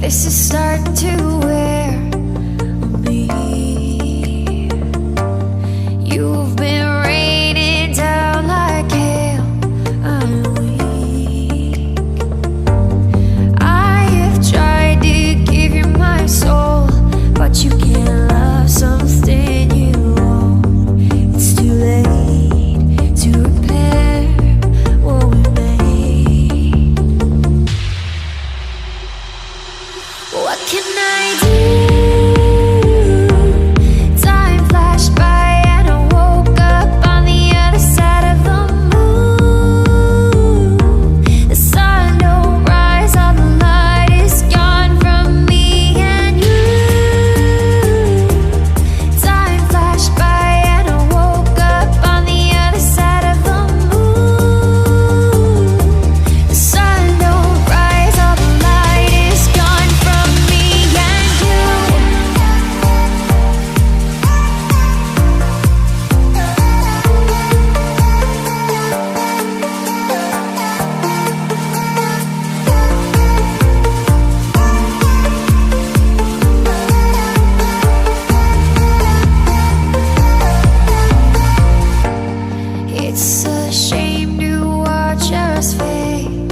This is starting to wear on me. You've been raining down like hail. I'm weak. I have tried to give you my soul, but you can't love something you own. It's too late to repair what we made. What can I do? Time flashed by and I woke up on the other side of the moon. The sun don't rise, all the light is gone from me and you. Time flashed by and I woke up on the other side of the moon. The sun don't rise, all the light is gone from me and you. It's a shame to watch us fade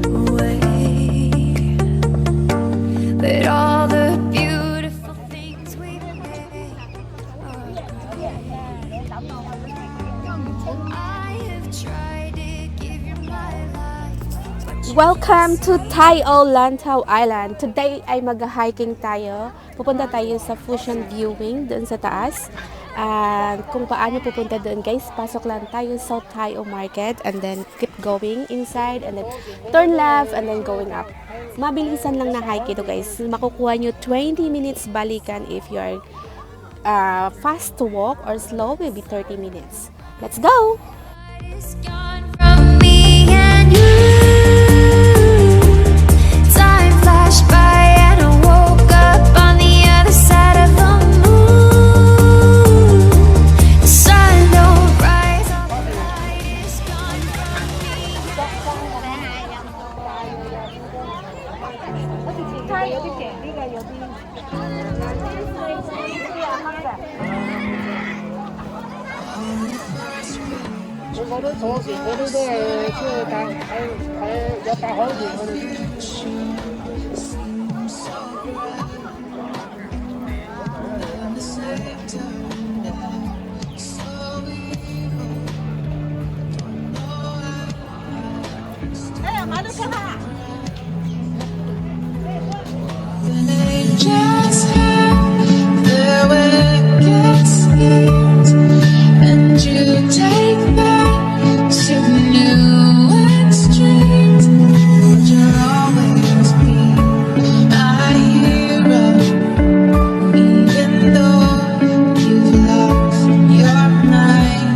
away, but all the beautiful things we've made are great. I have tried to give you my life, but you Welcome to Tai O, Lantau Island. Today ay mag-hiking tayo. Pupunta tayo sa Fu Shan viewing doon sa taas. And kung paano pupunta doon guys, pasok lang tayo sa Tai O market and then keep going inside and then turn left and then going up. Mabilisan lang na hike ito guys. Makukuha nyo 20 minutes balikan if you are fast to walk, or slow maybe 30 minutes. Let's go! is gone from me and you. Time flashed by and I woke up on the other side of the moon. The sun don't rise, all the light is gone from me. Just there where it gets scared, and you take back to new extremes. You'll always be my hero, even though you've lost your mind.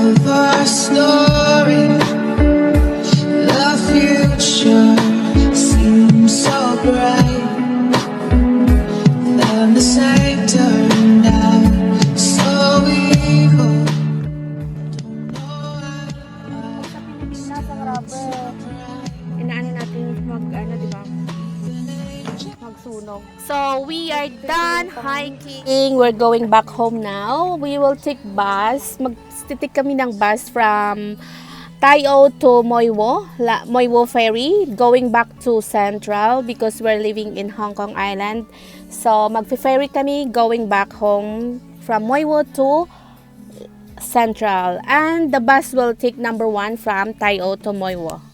of our story. The future seems so bright, then the same turned out so evil. Inaano natin di ba? Magsunog. So, we are done hiking. We're going back home now. We will take bus. Magtitik kami ng bus from Tai O to Moiwo Ferry, going back to Central because we're living in Hong Kong Island. So, magfe-ferry kami going back home from Moiwo to Central. And the bus will take number 1 from Tai O to Moiwo.